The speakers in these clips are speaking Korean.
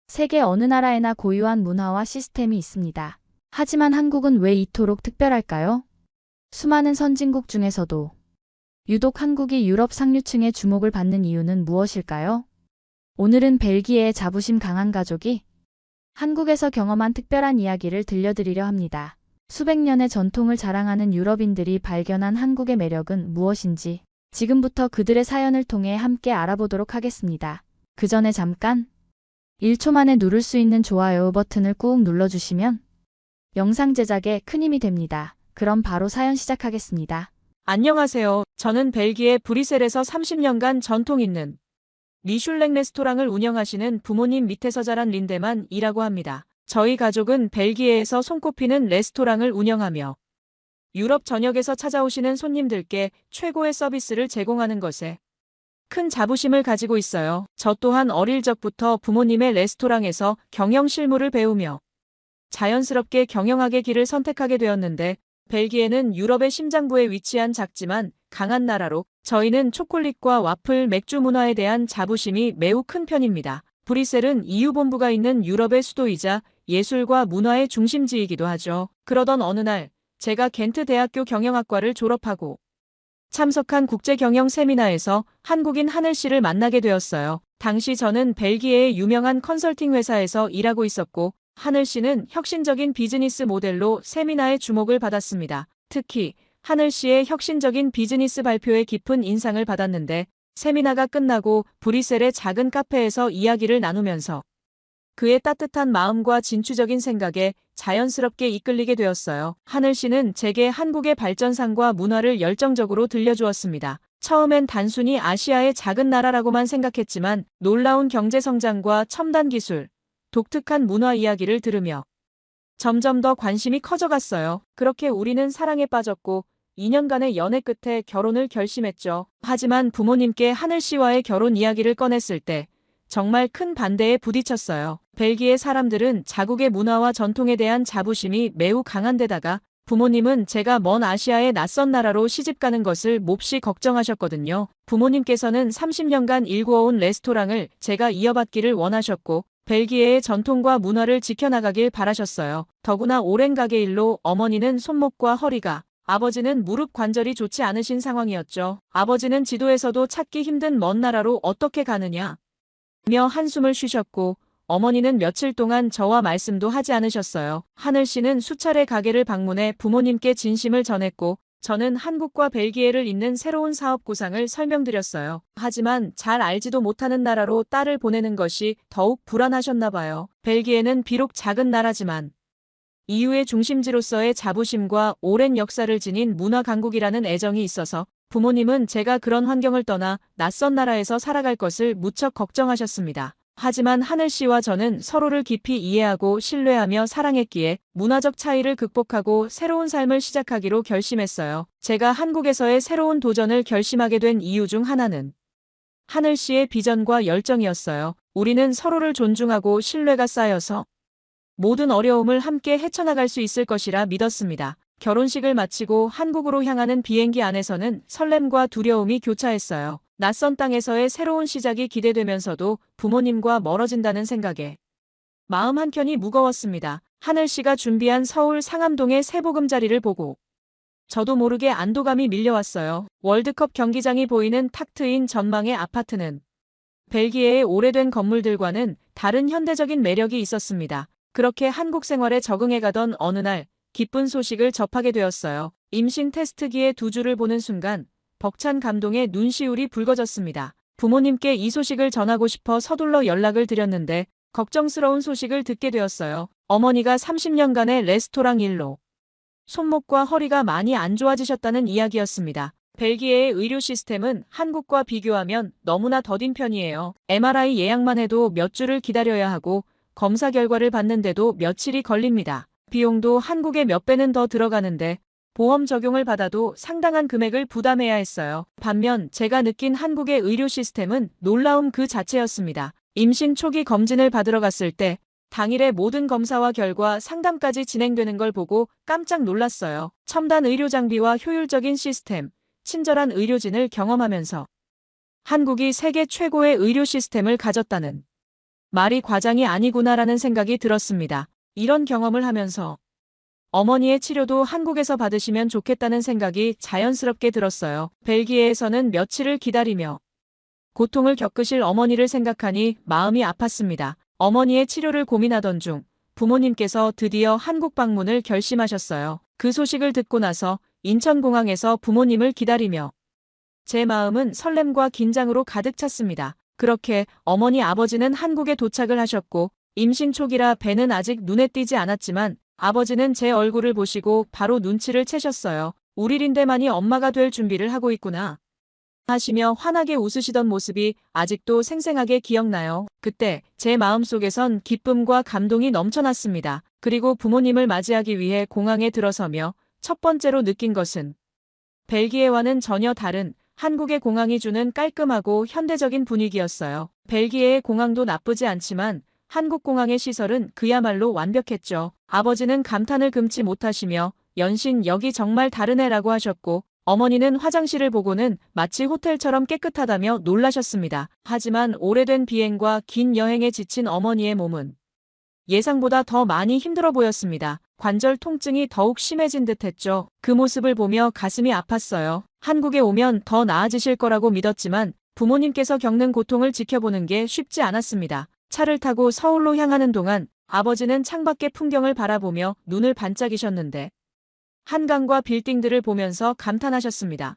세계 어느 나라에나 고유한 문화와 시스템이 있습니다. 하지만 한국은 왜 이토록 특별할까요? 수많은 선진국 중에서도 유독 한국이 유럽 상류층의 주목을 받는 이유는 무엇일까요? 오늘은 벨기에의 자부심 강한 가족이 한국에서 경험한 특별한 이야기를 들려드리려 합니다. 수백 년의 전통을 자랑하는 유럽인들이 발견한 한국의 매력은 무엇인지 지금부터 그들의 사연을 통해 함께 알아보도록 하겠습니다. 그 전에 잠깐 1초 만에 누를 수 있는 좋아요 버튼을 꾹 눌러주시면 영상 제작에 큰 힘이 됩니다. 그럼 바로 사연 시작하겠습니다. 안녕하세요. 저는 벨기에 브뤼셀에서 30년간 전통 있는 미슐랭 레스토랑을 운영하시는 부모님 밑에서 자란 린데만이라고 합니다. 저희 가족은 벨기에에서 손꼽히는 레스토랑을 운영하며 유럽 전역에서 찾아오시는 손님들께 최고의 서비스를 제공하는 것에 큰 자부심을 가지고 있어요. 저 또한 어릴 적부터 부모님의 레스토랑에서 경영 실무를 배우며 자연스럽게 경영학의 길을 선택하게 되었는데 벨기에는 유럽의 심장부에 위치한 작지만 강한 나라로 저희는 초콜릿과 와플, 맥주 문화에 대한 자부심이 매우 큰 편입니다. 브뤼셀은 EU 본부가 있는 유럽의 수도이자 예술과 문화의 중심지이기도 하죠. 그러던 어느 날 제가 겐트 대학교 경영학과를 졸업하고 참석한 국제경영 세미나에서 한국인 하늘 씨를 만나게 되었어요. 당시 저는 벨기에의 유명한 컨설팅 회사에서 일하고 있었고 하늘 씨는 혁신적인 비즈니스 모델로 세미나의 주목을 받았습니다. 특히 하늘 씨의 혁신적인 비즈니스 발표에 깊은 인상을 받았는데 세미나가 끝나고 브뤼셀의 작은 카페에서 이야기를 나누면서 그의 따뜻한 마음과 진취적인 생각에 자연스럽게 이끌리게 되었어요. 하늘 씨는 제게 한국의 발전상과 문화를 열정적으로 들려주었습니다. 처음엔 단순히 아시아의 작은 나라라고만 생각했지만 놀라운 경제 성장과 첨단 기술, 독특한 문화 이야기를 들으며 점점 더 관심이 커져갔어요. 그렇게 우리는 사랑에 빠졌고 2년간의 연애 끝에 결혼을 결심했죠. 하지만 부모님께 하늘 씨와의 결혼 이야기를 꺼냈을 때 정말 큰 반대에 부딪혔어요. 벨기에 사람들은 자국의 문화와 전통에 대한 자부심이 매우 강한 데다가 부모님은 제가 먼 아시아의 낯선 나라로 시집가는 것을 몹시 걱정하셨거든요. 부모님께서는 30년간 일구어온 레스토랑을 제가 이어받기를 원하셨고 벨기에의 전통과 문화를 지켜나가길 바라셨어요. 더구나 오랜 가게 일로 어머니는 손목과 허리가, 아버지는 무릎 관절이 좋지 않으신 상황이었죠. 아버지는 지도에서도 찾기 힘든 먼 나라로 어떻게 가느냐 며 한숨을 쉬셨고 어머니는 며칠 동안 저와 말씀도 하지 않으셨어요. 하늘 씨는 수차례 가게를 방문해 부모님께 진심을 전했고 저는 한국과 벨기에를 잇는 새로운 사업 구상을 설명드렸어요. 하지만 잘 알지도 못하는 나라로 딸을 보내는 것이 더욱 불안하셨나 봐요. 벨기에는 비록 작은 나라지만 EU의 중심지로서의 자부심과 오랜 역사를 지닌 문화 강국이라는 애정이 있어서 부모님은 제가 그런 환경을 떠나 낯선 나라에서 살아갈 것을 무척 걱정하셨습니다. 하지만 하늘 씨와 저는 서로를 깊이 이해하고 신뢰하며 사랑했기에 문화적 차이를 극복하고 새로운 삶을 시작하기로 결심했어요. 제가 한국에서의 새로운 도전을 결심하게 된 이유 중 하나는 하늘 씨의 비전과 열정이었어요. 우리는 서로를 존중하고 신뢰가 쌓여서 모든 어려움을 함께 헤쳐나갈 수 있을 것이라 믿었습니다. 결혼식을 마치고 한국으로 향하는 비행기 안에서는 설렘과 두려움이 교차했어요. 낯선 땅에서의 새로운 시작이 기대되면서도 부모님과 멀어진다는 생각에 마음 한켠이 무거웠습니다. 하늘 씨가 준비한 서울 상암동의 새보금자리를 보고 저도 모르게 안도감이 밀려왔어요. 월드컵 경기장이 보이는 탁 트인 전망의 아파트는 벨기에의 오래된 건물들과는 다른 현대적인 매력이 있었습니다. 그렇게 한국 생활에 적응해가던 어느 날 기쁜 소식을 접하게 되었어요. 임신 테스트기의 두 줄을 보는 순간 벅찬 감동에 눈시울이 붉어졌습니다. 부모님께 이 소식을 전하고 싶어 서둘러 연락을 드렸는데 걱정스러운 소식을 듣게 되었어요. 어머니가 30년간의 레스토랑 일로 손목과 허리가 많이 안 좋아지셨다는 이야기였습니다. 벨기에의 의료 시스템은 한국과 비교하면 너무나 더딘 편이에요. MRI 예약만 해도 몇 주를 기다려야 하고 검사 결과를 받는데도 며칠이 걸립니다. 비용도 한국의 몇 배는 더 들어가는데 보험 적용을 받아도 상당한 금액을 부담해야 했어요. 반면 제가 느낀 한국의 의료 시스템은 놀라움 그 자체였습니다. 임신 초기 검진을 받으러 갔을 때 당일에 모든 검사와 결과 상담까지 진행되는 걸 보고 깜짝 놀랐어요. 첨단 의료 장비와 효율적인 시스템, 친절한 의료진을 경험하면서 한국이 세계 최고의 의료 시스템을 가졌다는 말이 과장이 아니구나라는 생각이 들었습니다. 이런 경험을 하면서 어머니의 치료도 한국에서 받으시면 좋겠다는 생각이 자연스럽게 들었어요. 벨기에에서는 며칠을 기다리며 고통을 겪으실 어머니를 생각하니 마음이 아팠습니다. 어머니의 치료를 고민하던 중 부모님께서 드디어 한국 방문을 결심하셨어요. 그 소식을 듣고 나서 인천공항에서 부모님을 기다리며 제 마음은 설렘과 긴장으로 가득 찼습니다. 그렇게 어머니 아버지는 한국에 도착을 하셨고 임신 초기라 배는 아직 눈에 띄지 않았지만 아버지는 제 얼굴을 보시고 바로 눈치를 채셨어요. 우리 린데만이 엄마가 될 준비를 하고 있구나 하시며 환하게 웃으시던 모습이 아직도 생생하게 기억나요. 그때 제 마음속에선 기쁨과 감동이 넘쳐났습니다. 그리고 부모님을 맞이하기 위해 공항에 들어서며 첫 번째로 느낀 것은 벨기에와는 전혀 다른 한국의 공항이 주는 깔끔하고 현대적인 분위기였어요. 벨기에의 공항도 나쁘지 않지만 한국 공항의 시설은 그야말로 완벽했죠. 아버지는 감탄을 금치 못하시며 연신 여기 정말 다르네라고 하셨고 어머니는 화장실을 보고는 마치 호텔처럼 깨끗하다며 놀라셨습니다. 하지만 오래된 비행과 긴 여행에 지친 어머니의 몸은 예상보다 더 많이 힘들어 보였습니다. 관절 통증이 더욱 심해진 듯했죠. 그 모습을 보며 가슴이 아팠어요. 한국에 오면 더 나아지실 거라고 믿었지만 부모님께서 겪는 고통을 지켜보는 게 쉽지 않았습니다. 차를 타고 서울로 향하는 동안 아버지는 창밖의 풍경을 바라보며 눈을 반짝이셨는데 한강과 빌딩들을 보면서 감탄하셨습니다.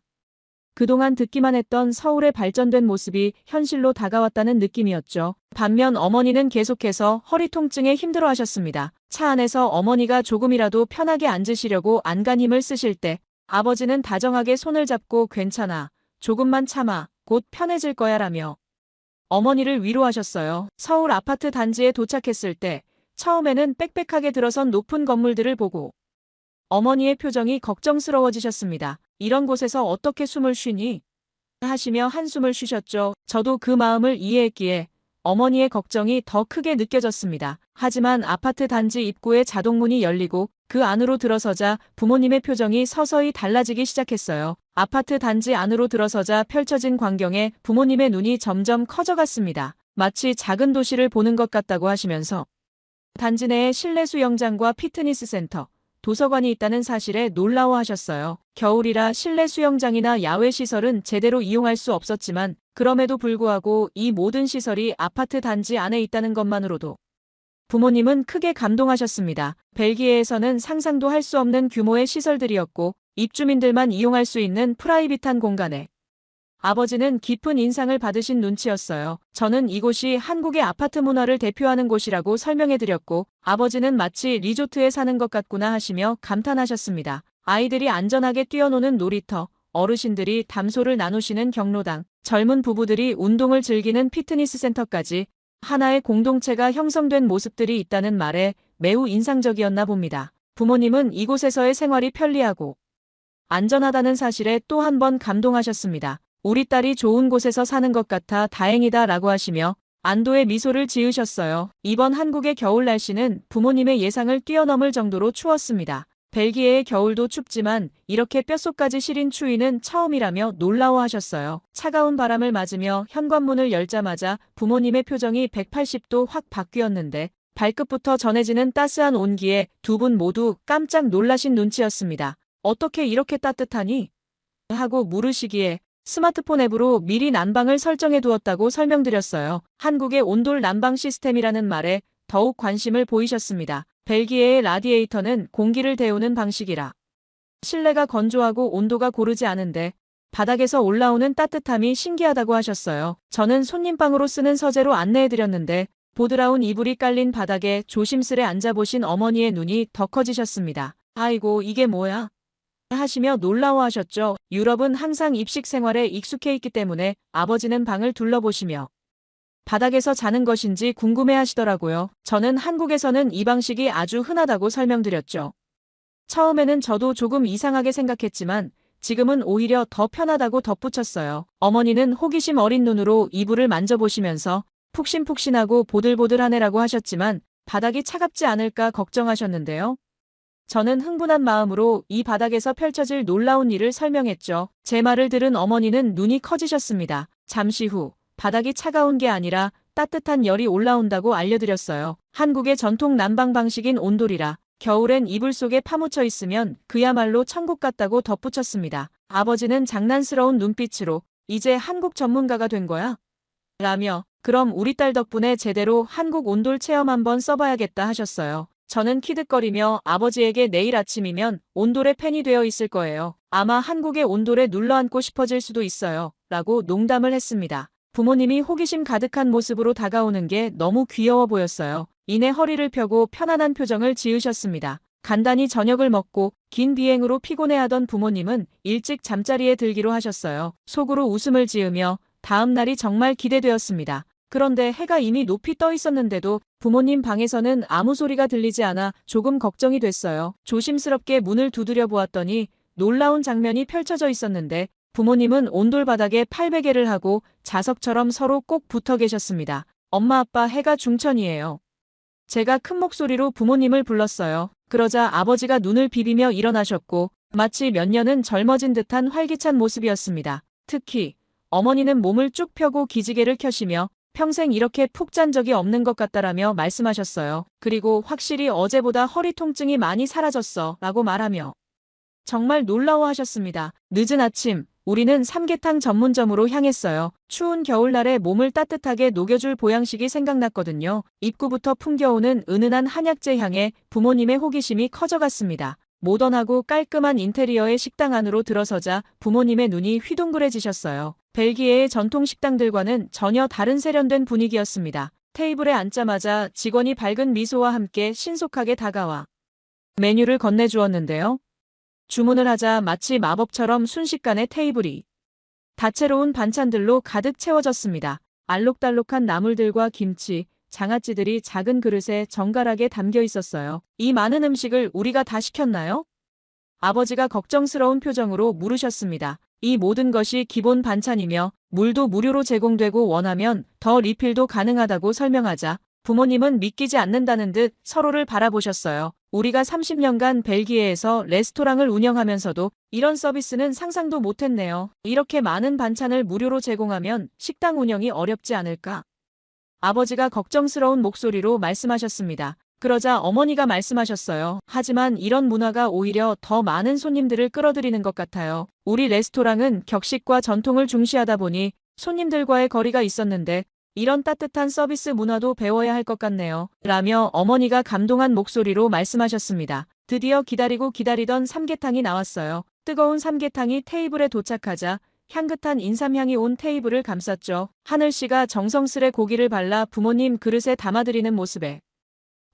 그동안 듣기만 했던 서울의 발전된 모습이 현실로 다가왔다는 느낌이었죠. 반면 어머니는 계속해서 허리 통증에 힘들어하셨습니다. 차 안에서 어머니가 조금이라도 편하게 앉으시려고 안간 힘을 쓰실 때 아버지는 다정하게 손을 잡고 괜찮아, 조금만 참아, 곧 편해질 거야 라며 어머니를 위로하셨어요. 서울 아파트 단지에 도착했을 때 처음에는 빽빽하게 들어선 높은 건물들을 보고 어머니의 표정이 걱정스러워지셨습니다. 이런 곳에서 어떻게 숨을 쉬니? 하시며 한숨을 쉬셨죠. 저도 그 마음을 이해했기에 어머니의 걱정이 더 크게 느껴졌습니다. 하지만 아파트 단지 입구에 자동문이 열리고 그 안으로 들어서자 부모님의 표정이 서서히 달라지기 시작했어요. 아파트 단지 안으로 들어서자 펼쳐진 광경에 부모님의 눈이 점점 커져갔습니다. 마치 작은 도시를 보는 것 같다고 하시면서 단지 내에 실내 수영장과 피트니스 센터, 도서관이 있다는 사실에 놀라워하셨어요. 겨울이라 실내 수영장이나 야외 시설은 제대로 이용할 수 없었지만 그럼에도 불구하고 이 모든 시설이 아파트 단지 안에 있다는 것만으로도 부모님은 크게 감동하셨습니다. 벨기에에서는 상상도 할 수 없는 규모의 시설들이었고 입주민들만 이용할 수 있는 프라이빗한 공간에 아버지는 깊은 인상을 받으신 눈치였어요. 저는 이곳이 한국의 아파트 문화를 대표하는 곳이라고 설명해드렸고 아버지는 마치 리조트에 사는 것 같구나 하시며 감탄하셨습니다. 아이들이 안전하게 뛰어노는 놀이터, 어르신들이 담소를 나누시는 경로당, 젊은 부부들이 운동을 즐기는 피트니스 센터까지 하나의 공동체가 형성된 모습들이 있다는 말에 매우 인상적이었나 봅니다. 부모님은 이곳에서의 생활이 편리하고 안전하다는 사실에 또 한 번 감동하셨습니다. 우리 딸이 좋은 곳에서 사는 것 같아 다행이다 라고 하시며 안도의 미소를 지으셨어요. 이번 한국의 겨울 날씨는 부모님의 예상을 뛰어넘을 정도로 추웠습니다. 벨기에의 겨울도 춥지만 이렇게 뼛속까지 시린 추위는 처음이라며 놀라워하셨어요. 차가운 바람을 맞으며 현관문을 열자마자 부모님의 표정이 180도 확 바뀌었는데 발끝부터 전해지는 따스한 온기에 두 분 모두 깜짝 놀라신 눈치였습니다. 어떻게 이렇게 따뜻하니? 하고 물으시기에 스마트폰 앱으로 미리 난방을 설정해 두었다고 설명드렸어요. 한국의 온돌 난방 시스템이라는 말에 더욱 관심을 보이셨습니다. 벨기에의 라디에이터는 공기를 데우는 방식이라 실내가 건조하고 온도가 고르지 않은데 바닥에서 올라오는 따뜻함이 신기하다고 하셨어요. 저는 손님방으로 쓰는 서재로 안내해드렸는데 보드라운 이불이 깔린 바닥에 조심스레 앉아보신 어머니의 눈이 더 커지셨습니다. 아이고 이게 뭐야? 하시며 놀라워하셨죠. 유럽은 항상 입식 생활에 익숙해 있기 때문에 아버지는 방을 둘러보시며 바닥에서 자는 것인지 궁금해하시더라고요. 저는 한국에서는 이 방식이 아주 흔하다고 설명드렸죠. 처음에는 저도 조금 이상하게 생각했지만 지금은 오히려 더 편하다고 덧붙였어요. 어머니는 호기심 어린 눈으로 이불을 만져보시면서 푹신푹신하고 보들보들하네라고 하셨지만 바닥이 차갑지 않을까 걱정하셨는데요. 저는 흥분한 마음으로 이 바닥에서 펼쳐질 놀라운 일을 설명했죠. 제 말을 들은 어머니는 눈이 커지셨습니다. 잠시 후 바닥이 차가운 게 아니라 따뜻한 열이 올라온다고 알려드렸어요. 한국의 전통 난방 방식인 온돌이라 겨울엔 이불 속에 파묻혀 있으면 그야말로 천국 같다고 덧붙였습니다. 아버지는 장난스러운 눈빛으로 이제 한국 전문가가 된 거야? 라며 그럼 우리 딸 덕분에 제대로 한국 온돌 체험 한번 써봐야겠다 하셨어요. 저는 키득거리며 아버지에게 내일 아침이면 온돌의 팬이 되어 있을 거예요. 아마 한국의 온돌에 눌러앉고 싶어질 수도 있어요. 라고 농담을 했습니다. 부모님이 호기심 가득한 모습으로 다가오는 게 너무 귀여워 보였어요. 이내 허리를 펴고 편안한 표정을 지으셨습니다. 간단히 저녁을 먹고 긴 비행으로 피곤해하던 부모님은 일찍 잠자리에 들기로 하셨어요. 속으로 웃음을 지으며 다음 날이 정말 기대되었습니다. 그런데 해가 이미 높이 떠 있었는데도 부모님 방에서는 아무 소리가 들리지 않아 조금 걱정이 됐어요. 조심스럽게 문을 두드려 보았더니 놀라운 장면이 펼쳐져 있었는데 부모님은 온돌 바닥에 팔베개를 하고 자석처럼 서로 꼭 붙어 계셨습니다. 엄마 아빠 해가 중천이에요. 제가 큰 목소리로 부모님을 불렀어요. 그러자 아버지가 눈을 비비며 일어나셨고 마치 몇 년은 젊어진 듯한 활기찬 모습이었습니다. 특히 어머니는 몸을 쭉 펴고 기지개를 켜시며 평생 이렇게 푹 잔 적이 없는 것 같다라며 말씀하셨어요. 그리고 확실히 어제보다 허리 통증이 많이 사라졌어 라고 말하며 정말 놀라워하셨습니다. 늦은 아침 우리는 삼계탕 전문점으로 향했어요. 추운 겨울날에 몸을 따뜻하게 녹여줄 보양식이 생각났거든요. 입구부터 풍겨오는 은은한 한약재 향에 부모님의 호기심이 커져갔습니다. 모던하고 깔끔한 인테리어의 식당 안으로 들어서자 부모님의 눈이 휘둥그레지셨어요. 벨기에의 전통 식당들과는 전혀 다른 세련된 분위기였습니다. 테이블에 앉자마자 직원이 밝은 미소와 함께 신속하게 다가와 메뉴를 건네주었는데요. 주문을 하자 마치 마법처럼 순식간에 테이블이 다채로운 반찬들로 가득 채워졌습니다. 알록달록한 나물들과 김치, 장아찌들이 작은 그릇에 정갈하게 담겨 있었어요. 이 많은 음식을 우리가 다 시켰나요? 아버지가 걱정스러운 표정으로 물으셨습니다. 이 모든 것이 기본 반찬이며 물도 무료로 제공되고 원하면 더 리필도 가능하다고 설명하자 부모님은 믿기지 않는다는 듯 서로를 바라보셨어요. 우리가 30년간 벨기에에서 레스토랑을 운영하면서도 이런 서비스는 상상도 못했네요. 이렇게 많은 반찬을 무료로 제공하면 식당 운영이 어렵지 않을까? 아버지가 걱정스러운 목소리로 말씀하셨습니다. 그러자 어머니가 말씀하셨어요. 하지만 이런 문화가 오히려 더 많은 손님들을 끌어들이는 것 같아요. 우리 레스토랑은 격식과 전통을 중시하다 보니 손님들과의 거리가 있었는데 이런 따뜻한 서비스 문화도 배워야 할 것 같네요. 라며 어머니가 감동한 목소리로 말씀하셨습니다. 드디어 기다리고 기다리던 삼계탕이 나왔어요. 뜨거운 삼계탕이 테이블에 도착하자 향긋한 인삼향이 온 테이블을 감쌌죠. 하늘씨가 정성스레 고기를 발라 부모님 그릇에 담아드리는 모습에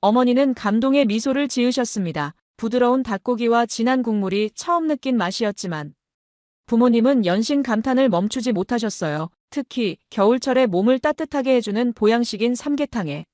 어머니는 감동의 미소를 지으셨습니다. 부드러운 닭고기와 진한 국물이 처음 느낀 맛이었지만 부모님은 연신 감탄을 멈추지 못하셨어요. 특히 겨울철에 몸을 따뜻하게 해주는 보양식인 삼계탕에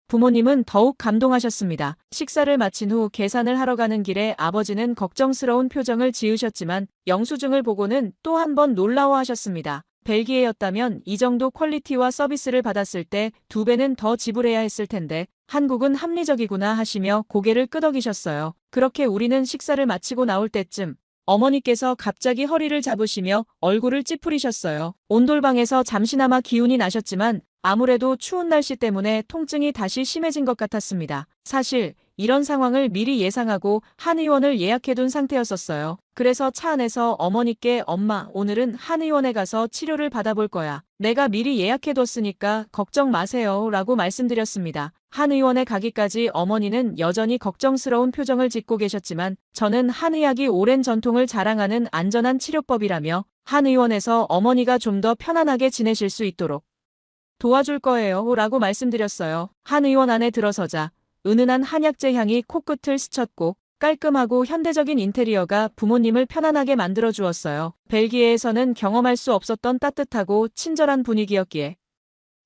부모님은 더욱 감동하셨습니다. 식사를 마친 후 계산을 하러 가는 길에 아버지는 걱정스러운 표정을 지으셨지만 영수증을 보고는 또 한 번 놀라워하셨습니다. 벨기에였다면 이 정도 퀄리티와 서비스를 받았을 때 2배는 더 지불해야 했을 텐데 한국은 합리적이구나 하시며 고개를 끄덕이셨어요. 그렇게 우리는 식사를 마치고 나올 때쯤 어머니께서 갑자기 허리를 잡으시며 얼굴을 찌푸리셨어요. 온돌방에서 잠시나마 기운이 나셨지만 아무래도 추운 날씨 때문에 통증이 다시 심해진 것 같았습니다. 사실 이런 상황을 미리 예상하고 한의원을 예약해둔 상태였었어요. 그래서 차 안에서 어머니께 엄마, 오늘은 한의원에 가서 치료를 받아볼 거야. 내가 미리 예약해뒀으니까 걱정 마세요. 라고 말씀드렸습니다. 한의원에 가기까지 어머니는 여전히 걱정스러운 표정을 짓고 계셨지만 저는 한의학이 오랜 전통을 자랑하는 안전한 치료법이라며 한의원에서 어머니가 좀 더 편안하게 지내실 수 있도록 도와줄 거예요. 라고 말씀드렸어요. 한의원 안에 들어서자 은은한 한약재 향이 코끝을 스쳤고 깔끔하고 현대적인 인테리어가 부모님을 편안하게 만들어 주었어요. 벨기에에서는 경험할 수 없었던 따뜻하고 친절한 분위기였기에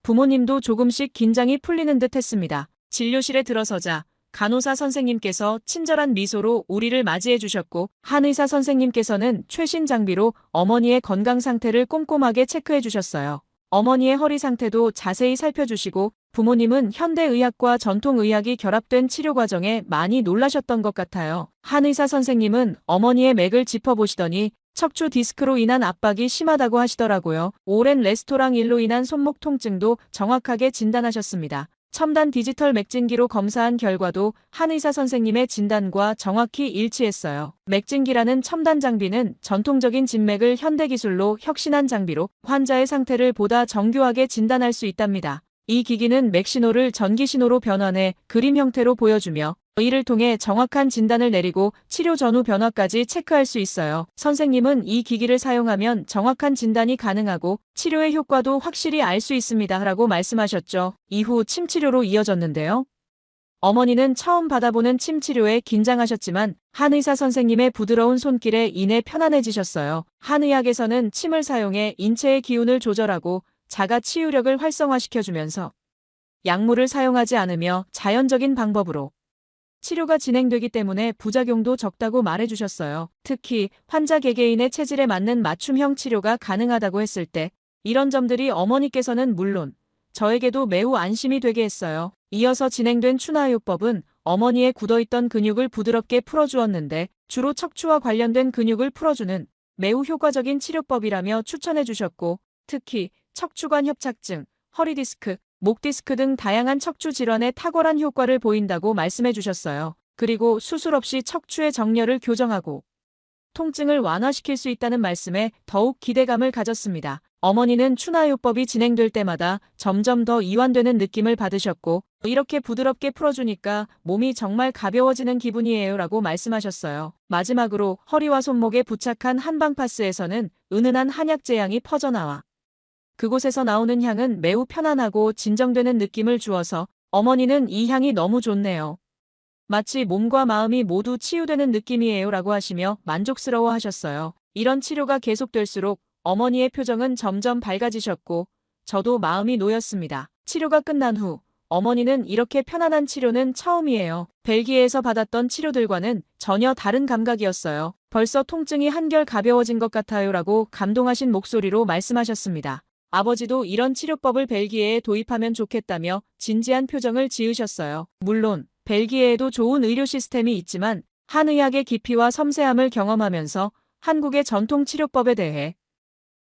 부모님도 조금씩 긴장이 풀리는 듯 했습니다. 진료실에 들어서자 간호사 선생님께서 친절한 미소로 우리를 맞이해 주셨고 한의사 선생님께서는 최신 장비로 어머니의 건강 상태를 꼼꼼하게 체크해 주셨어요. 어머니의 허리 상태도 자세히 살펴주시고 부모님은 현대의학과 전통의학이 결합된 치료 과정에 많이 놀라셨던 것 같아요. 한의사 선생님은 어머니의 맥을 짚어보시더니 척추 디스크로 인한 압박이 심하다고 하시더라고요. 오랜 레스토랑 일로 인한 손목 통증도 정확하게 진단하셨습니다. 첨단 디지털 맥진기로 검사한 결과도 한 의사 선생님의 진단과 정확히 일치했어요. 맥진기라는 첨단 장비는 전통적인 진맥을 현대기술로 혁신한 장비로 환자의 상태를 보다 정교하게 진단할 수 있답니다. 이 기기는 맥신호를 전기신호로 변환해 그림 형태로 보여주며 이를 통해 정확한 진단을 내리고 치료 전후 변화까지 체크할 수 있어요. 선생님은 이 기기를 사용하면 정확한 진단이 가능하고 치료의 효과도 확실히 알 수 있습니다. 라고 말씀하셨죠. 이후 침 치료로 이어졌는데요. 어머니는 처음 받아보는 침 치료에 긴장하셨지만 한의사 선생님의 부드러운 손길에 인해 편안해지셨어요. 한의학에서는 침을 사용해 인체의 기운을 조절하고 자가 치유력을 활성화시켜주면서 약물을 사용하지 않으며 자연적인 방법으로 치료가 진행되기 때문에 부작용도 적다고 말해주셨어요. 특히 환자 개개인의 체질에 맞는 맞춤형 치료가 가능하다고 했을 때 이런 점들이 어머니께서는 물론 저에게도 매우 안심이 되게 했어요. 이어서 진행된 추나요법은 어머니의 굳어있던 근육을 부드럽게 풀어주었는데 주로 척추와 관련된 근육을 풀어주는 매우 효과적인 치료법이라며 추천해 주셨고 특히 척추관 협착증, 허리 디스크, 목 디스크 등 다양한 척추 질환에 탁월한 효과를 보인다고 말씀해 주셨어요. 그리고 수술 없이 척추의 정렬을 교정하고 통증을 완화시킬 수 있다는 말씀에 더욱 기대감을 가졌습니다. 어머니는 추나요법이 진행될 때마다 점점 더 이완되는 느낌을 받으셨고 이렇게 부드럽게 풀어주니까 몸이 정말 가벼워지는 기분이에요 라고 말씀하셨어요. 마지막으로 허리와 손목에 부착한 한방파스에서는 은은한 한약재 향이 퍼져나와 그곳에서 나오는 향은 매우 편안하고 진정되는 느낌을 주어서 어머니는 이 향이 너무 좋네요. 마치 몸과 마음이 모두 치유되는 느낌이에요 라고 하시며 만족스러워 하셨어요. 이런 치료가 계속될수록 어머니의 표정은 점점 밝아지셨고 저도 마음이 놓였습니다. 치료가 끝난 후 어머니는 이렇게 편안한 치료는 처음이에요. 벨기에에서 받았던 치료들과는 전혀 다른 감각이었어요. 벌써 통증이 한결 가벼워진 것 같아요 라고 감동하신 목소리로 말씀하셨습니다. 아버지도 이런 치료법을 벨기에에 도입하면 좋겠다며 진지한 표정을 지으셨어요. 물론 벨기에에도 좋은 의료 시스템이 있지만 한의학의 깊이와 섬세함을 경험하면서 한국의 전통 치료법에 대해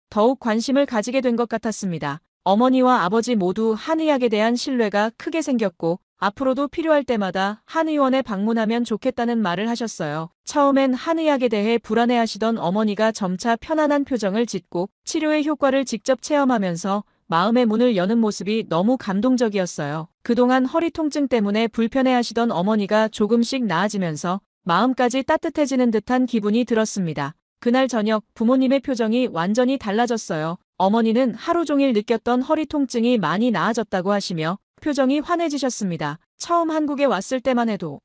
더욱 관심을 가지게 된 것 같았습니다. 어머니와 아버지 모두 한의학에 대한 신뢰가 크게 생겼고 앞으로도 필요할 때마다 한의원에 방문하면 좋겠다는 말을 하셨어요. 처음엔 한의학에 대해 불안해하시던 어머니가 점차 편안한 표정을 짓고 치료의 효과를 직접 체험하면서 마음의 문을 여는 모습이 너무 감동적이었어요. 그동안 허리 통증 때문에 불편해하시던 어머니가 조금씩 나아지면서 마음까지 따뜻해지는 듯한 기분이 들었습니다. 그날 저녁 부모님의 표정이 완전히 달라졌어요. 어머니는 하루 종일 느꼈던 허리 통증이 많이 나아졌다고 하시며 표정이 환해지셨습니다. 처음 한국에 왔을 때만 해도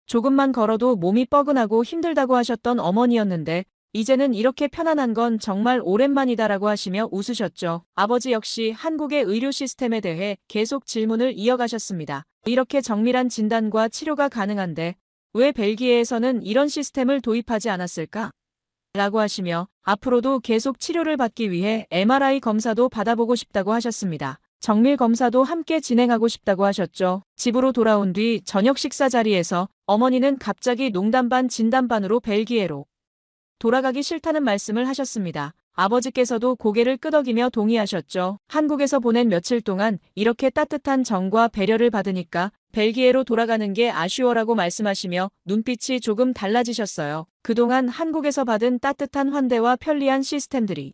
조금만 걸어도 몸이 뻐근하고 힘들다고 하셨던 어머니였는데 이제는 이렇게 편안한 건 정말 오랜만이다라고 하시며 웃으셨죠. 아버지 역시 한국의 의료 시스템에 대해 계속 질문을 이어가셨습니다. 이렇게 정밀한 진단과 치료가 가능한데 왜 벨기에에서는 이런 시스템을 도입하지 않았을까? 라고 하시며 앞으로도 계속 치료를 받기 위해 MRI 검사도 받아보고 싶다고 하셨습니다. 정밀 검사도 함께 진행하고 싶다고 하셨죠. 집으로 돌아온 뒤 저녁 식사 자리에서 어머니는 갑자기 농담 반 진담 반으로 벨기에로 돌아가기 싫다는 말씀을 하셨습니다. 아버지께서도 고개를 끄덕이며 동의하셨죠. 한국에서 보낸 며칠 동안 이렇게 따뜻한 정과 배려를 받으니까 벨기에로 돌아가는 게 아쉬워라고 말씀하시며 눈빛이 조금 달라지셨어요. 그동안 한국에서 받은 따뜻한 환대와 편리한 시스템들이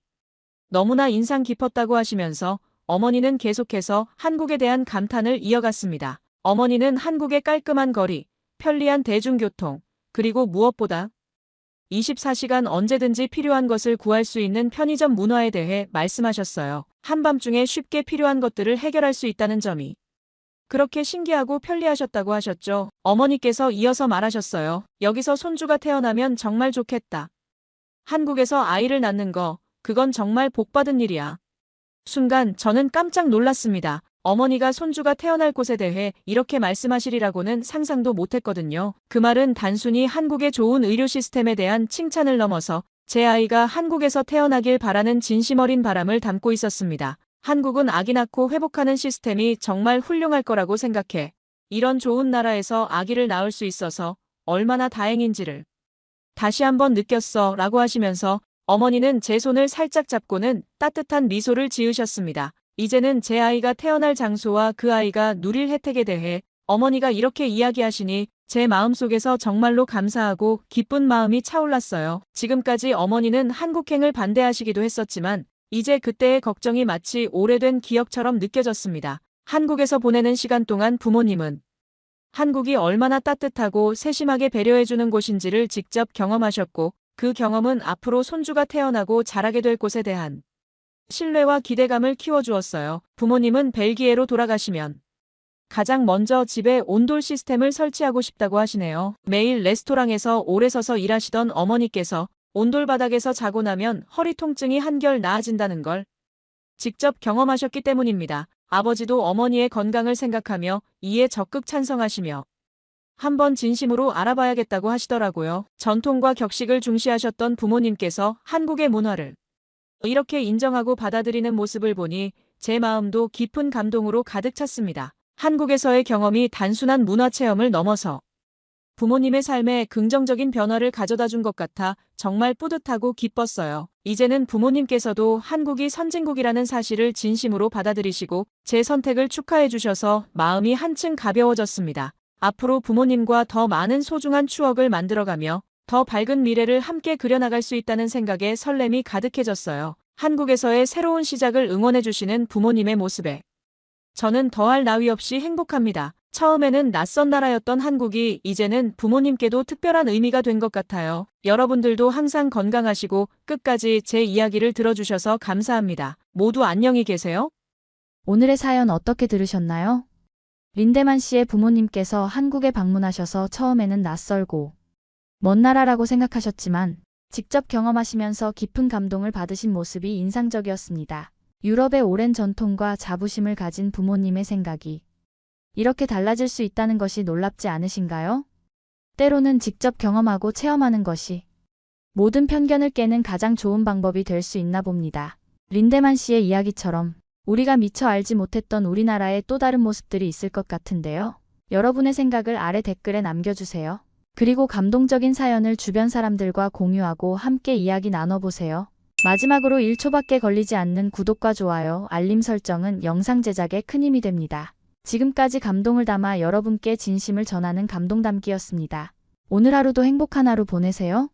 너무나 인상 깊었다고 하시면서 어머니는 계속해서 한국에 대한 감탄을 이어갔습니다. 어머니는 한국의 깔끔한 거리, 편리한 대중교통, 그리고 무엇보다 24시간 언제든지 필요한 것을 구할 수 있는 편의점 문화에 대해 말씀하셨어요. 한밤중에 쉽게 필요한 것들을 해결할 수 있다는 점이 그렇게 신기하고 편리하셨다고 하셨죠. 어머니께서 이어서 말하셨어요. 여기서 손주가 태어나면 정말 좋겠다. 한국에서 아이를 낳는 거, 그건 정말 복받은 일이야. 순간 저는 깜짝 놀랐습니다. 어머니가 손주가 태어날 곳에 대해 이렇게 말씀하시리라고는 상상도 못했거든요. 그 말은 단순히 한국의 좋은 의료 시스템에 대한 칭찬을 넘어서 제 아이가 한국에서 태어나길 바라는 진심 어린 바람을 담고 있었습니다. 한국은 아기 낳고 회복하는 시스템이 정말 훌륭할 거라고 생각해. 이런 좋은 나라에서 아기를 낳을 수 있어서 얼마나 다행인지를 다시 한번 느꼈어 라고 하시면서 어머니는 제 손을 살짝 잡고는 따뜻한 미소를 지으셨습니다. 이제는 제 아이가 태어날 장소와 그 아이가 누릴 혜택에 대해 어머니가 이렇게 이야기하시니 제 마음속에서 정말로 감사하고 기쁜 마음이 차올랐어요. 지금까지 어머니는 한국행을 반대하시기도 했었지만 이제 그때의 걱정이 마치 오래된 기억처럼 느껴졌습니다. 한국에서 보내는 시간 동안 부모님은 한국이 얼마나 따뜻하고 세심하게 배려해주는 곳인지를 직접 경험하셨고 그 경험은 앞으로 손주가 태어나고 자라게 될 곳에 대한 신뢰와 기대감을 키워주었어요. 부모님은 벨기에로 돌아가시면 가장 먼저 집에 온돌 시스템을 설치하고 싶다고 하시네요. 매일 레스토랑에서 오래 서서 일하시던 어머니께서 온돌 바닥에서 자고 나면 허리 통증이 한결 나아진다는 걸 직접 경험하셨기 때문입니다. 아버지도 어머니의 건강을 생각하며 이에 적극 찬성하시며 한번 진심으로 알아봐야겠다고 하시더라고요. 전통과 격식을 중시하셨던 부모님께서 한국의 문화를 이렇게 인정하고 받아들이는 모습을 보니 제 마음도 깊은 감동으로 가득 찼습니다. 한국에서의 경험이 단순한 문화 체험을 넘어서 부모님의 삶에 긍정적인 변화를 가져다 준 것 같아 정말 뿌듯하고 기뻤어요. 이제는 부모님께서도 한국이 선진국이라는 사실을 진심으로 받아들이시고 제 선택을 축하해 주셔서 마음이 한층 가벼워졌습니다. 앞으로 부모님과 더 많은 소중한 추억을 만들어가며 더 밝은 미래를 함께 그려나갈 수 있다는 생각에 설렘이 가득해졌어요. 한국에서의 새로운 시작을 응원해 주시는 부모님의 모습에 저는 더할 나위 없이 행복합니다. 처음에는 낯선 나라였던 한국이 이제는 부모님께도 특별한 의미가 된 것 같아요. 여러분들도 항상 건강하시고 끝까지 제 이야기를 들어주셔서 감사합니다. 모두 안녕히 계세요. 오늘의 사연 어떻게 들으셨나요? 린데만 씨의 부모님께서 한국에 방문하셔서 처음에는 낯설고 먼 나라라고 생각하셨지만 직접 경험하시면서 깊은 감동을 받으신 모습이 인상적이었습니다. 유럽의 오랜 전통과 자부심을 가진 부모님의 생각이 이렇게 달라질 수 있다는 것이 놀랍지 않으신가요? 때로는 직접 경험하고 체험하는 것이 모든 편견을 깨는 가장 좋은 방법이 될 수 있나 봅니다. 린데만 씨의 이야기처럼 우리가 미처 알지 못했던 우리나라의 또 다른 모습들이 있을 것 같은데요. 여러분의 생각을 아래 댓글에 남겨주세요. 그리고 감동적인 사연을 주변 사람들과 공유하고 함께 이야기 나눠보세요. 마지막으로 1초밖에 걸리지 않는 구독과 좋아요, 알림 설정은 영상 제작에 큰 힘이 됩니다. 지금까지 감동을 담아 여러분께 진심을 전하는 감동담기였습니다. 오늘 하루도 행복한 하루 보내세요.